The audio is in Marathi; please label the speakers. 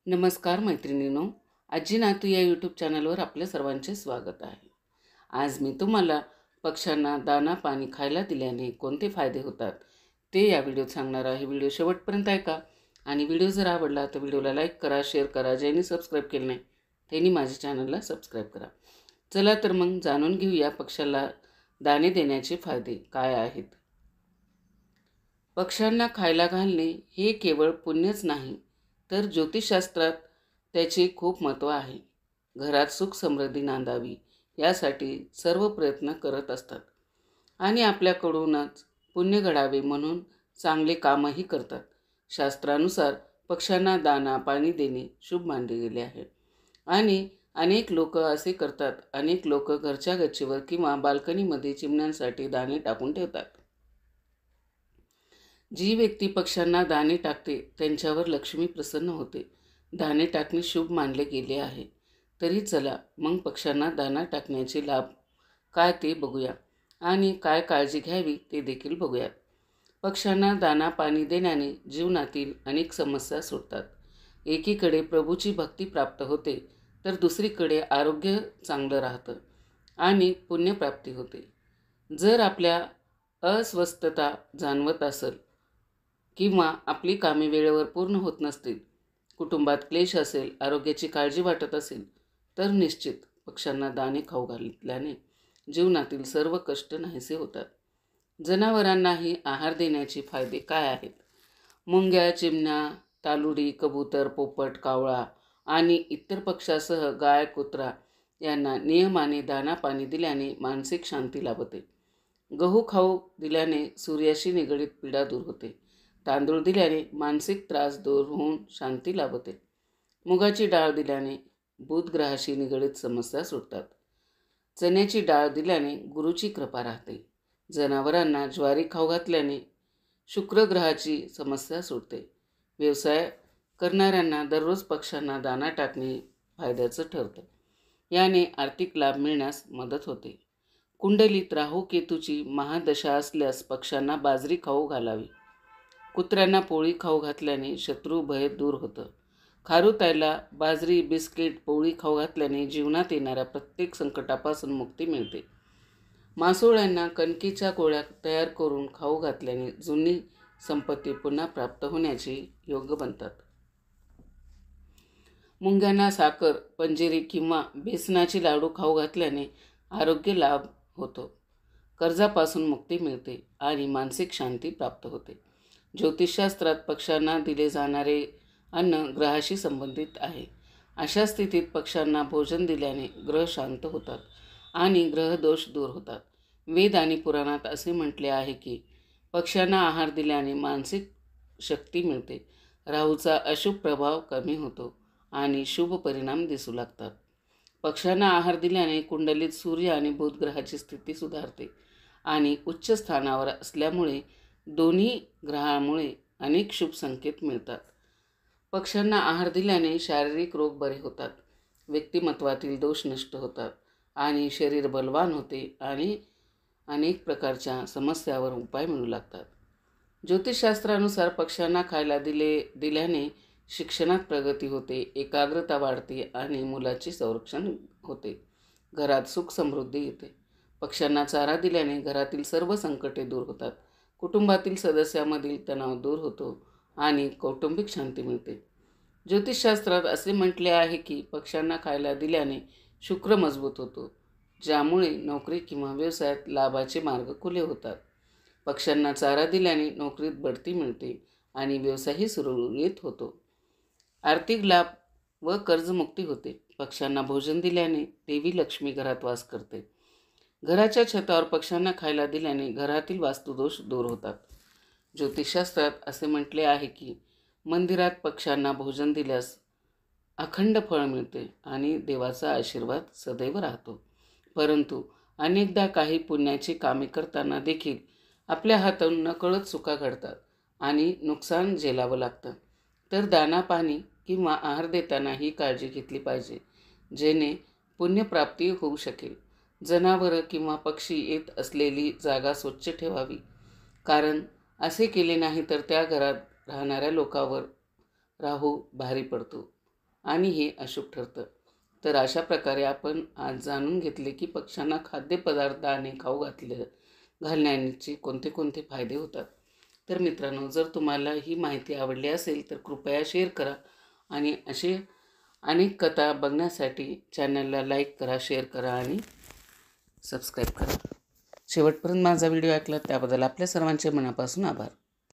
Speaker 1: नमस्कार मैत्रिणींनो, आजी नातू या यूट्यूब चॅनलवर आपल्या सर्वांचे स्वागत आहे. आज मी तुम्हाला पक्ष्यांना दाना पाणी खायला दिल्याने कोणते फायदे होतात ते या व्हिडिओत सांगणार आहे. व्हिडिओ शेवटपर्यंत ऐका आणि व्हिडिओ जर आवडला तर व्हिडिओला लाईक करा, शेअर करा. ज्यांनी सबस्क्राईब केलं नाही त्यांनी माझ्या चॅनलला सबस्क्राईब करा. चला तर मग जाणून घेऊया पक्ष्याला दाणे देण्याचे फायदे काय आहेत. पक्ष्यांना खायला घालणे हे केवळ पुण्यच नाही तर ज्योतिषशास्त्रात त्याचे खूप महत्त्व आहे. घरात सुख समृद्धी नांदावी यासाठी सर्व प्रयत्न करत असतात आणि आपल्याकडूनच पुण्य घडावे म्हणून चांगले कामही करतात. शास्त्रानुसार पक्ष्यांना दाना पाणी देणे शुभ मानले गेले आहे आणि अनेक लोक असे करतात. अनेक लोक घरच्या गच्चीवर किंवा बाल्कनीमध्ये चिमण्यांसाठी दाणे टाकून ठेवतात. जी व्यक्ती पक्ष्यांना दाणे टाकते त्यांच्यावर लक्ष्मी प्रसन्न होते. दाणे टाकणे शुभ मानले गेले आहे. तरी चला मग पक्ष्यांना दाना टाकण्याचे लाभ काय ते बघूया आणि काय काळजी घ्यावी ते देखील बघूयात. पक्ष्यांना दाना पाणी देण्याने जीवनातील अनेक समस्या सुटतात. एकीकडे प्रभूची भक्ती प्राप्त होते तर दुसरीकडे आरोग्य चांगलं राहतं आणि पुण्यप्राप्ती होते. जर आपल्या अस्वस्थता जाणवत असेल किंवा आपली कामे वेळेवर पूर्ण होत नसतील, कुटुंबात क्लेश असेल, आरोग्याची काळजी वाटत असेल तर निश्चित पक्ष्यांना दाणे खाऊ घातल्याने जीवनातील सर्व कष्ट नाहीसे होतात. जनावरांनाही आहार देण्याचे फायदे काय आहेत. मुंग्या, चिमण्या, तालुडी, कबूतर, पोपट, कावळा आणि इतर पक्ष्यासह गाय, कुत्रा यांना नियमाने दाना पाणी दिल्याने मानसिक शांती लाभते. गहू खाऊ दिल्याने सूर्याशी निगडीत पीडा दूर होते. तांदूळ दिल्याने मानसिक त्रास दूर होऊन शांती लाभते. मुगाची डाळ दिल्याने बुध ग्रहाशी निगडीत समस्या सुटतात. चण्याची डाळ दिल्याने गुरुची कृपा राहते. जनावरांना ज्वारी खाऊ घातल्याने शुक्र ग्रहाची समस्या सुटते. व्यवसाय करणाऱ्यांना दररोज पक्ष्यांना दाना टाकणे फायद्याचं ठरतं. याने आर्थिक लाभ मिळण्यास मदत होते. कुंडलीत राहू केतूची महादशा असल्यास पक्ष्यांना बाजरी खाऊ घालावी. कुत्र्यांना पोळी खाऊ घातल्याने शत्रू भय दूर होतं. खारुताईला बाजरी, बिस्किट, पोळी खाऊ घातल्याने जीवनात येणाऱ्या प्रत्येक संकटापासून मुक्ती मिळते. मासोळ्यांना कणकीच्या गोळ्या तयार करून खाऊ घातल्याने जुनी संपत्ती पुन्हा प्राप्त होण्याचे योग बनतात. मुंग्यांना साखर, पंजिरी किंवा बेसनाचे लाडू खाऊ घातल्याने आरोग्य लाभ होतो. कर्जापासून मुक्ती मिळते आणि मानसिक शांती प्राप्त होते. ज्योतिषशास्त्रात पक्ष्यांना दिले जाणारे अन्न ग्रहाशी संबंधित आहे. अशा स्थितीत पक्ष्यांना भोजन दिल्याने ग्रह शांत होतात आणि ग्रहदोष दूर होतात. वेद आणि पुराणात असे म्हटले आहे की पक्ष्यांना आहार दिल्याने मानसिक शक्ती मिळते, राहूचा अशुभ प्रभाव कमी होतो आणि शुभ परिणाम दिसू लागतात. पक्ष्यांना आहार दिल्याने कुंडलीत सूर्य आणि बुध ग्रहाची स्थिती सुधारते आणि उच्च स्थानावर असल्यामुळे दोन्ही ग्रहामुळे अनेक शुभ संकेत मिळतात. पक्ष्यांना आहार दिल्याने शारीरिक रोग बरे होतात, व्यक्तिमत्वातील दोष नष्ट होतात आणि शरीर बलवान होते आणि अनेक प्रकारच्या समस्यावर उपाय मिळू लागतात. ज्योतिषशास्त्रानुसार पक्ष्यांना खायला दिल्याने शिक्षणात प्रगती होते, एकाग्रता वाढते आणि मुलाचे संरक्षण होते. घरात सुख समृद्धी येते. पक्ष्यांना चारा दिल्याने घरातील सर्व संकटे दूर होतात. कुटुंबातील सदस्यांमधील तणाव दूर होतो आणि कौटुंबिक शांती मिळते. ज्योतिषशास्त्रात असे म्हटले आहे की पक्ष्यांना खायला दिल्याने शुक्र मजबूत होतो, ज्यामुळे नोकरी किंवा व्यवसायात लाभाचे मार्ग खुले होतात. पक्ष्यांना चारा दिल्याने नोकरीत बढती मिळते आणि व्यवसायही सुरळीत होतो. आर्थिक लाभ व कर्जमुक्ती होते. पक्ष्यांना भोजन दिल्याने देवी लक्ष्मी घरात वास करते. घराच्या छतावर पक्ष्यांना खायला दिल्याने घरातील वास्तुदोष दूर होतात. ज्योतिषशास्त्रात असे म्हटले आहे की मंदिरात पक्ष्यांना भोजन दिल्यास अखंड फळ मिळते आणि देवाचा आशीर्वाद सदैव राहतो. परंतु अनेकदा काही पुण्याची कामे करताना देखील आपल्या हातून नकळत चुका घडतात आणि नुकसान झेलावं लागतं. तर दाना पाणी किंवा आहार देताना ही काळजी घेतली पाहिजे जेणे पुण्यप्राप्ती होऊ शकेल. जनावरं किंवा पक्षी येत असलेली जागा स्वच्छ ठेवावी, कारण असे केले नाही तर त्या घरात राहणाऱ्या लोकांवर राहू भारी पडतो. आणि हे अशुभ ठरतं. तर अशा प्रकारे आपण आज जाणून घेतले की पक्ष्यांना खाद्यपदार्थ आणि खाऊ घालण्याचे कोणते कोणते फायदे होतात. तर मित्रांनो, जर तुम्हाला ही माहिती आवडली असेल तर कृपया शेअर करा आणि असे अनेक कथा बघण्यासाठी चॅनलला लाईक करा, शेअर करा आणि सबस्क्राईब करा. शेवटपर्यंत माझा व्हिडिओ ऐकला त्याबद्दल आपल्या सर्वांचे मनापासून आभार.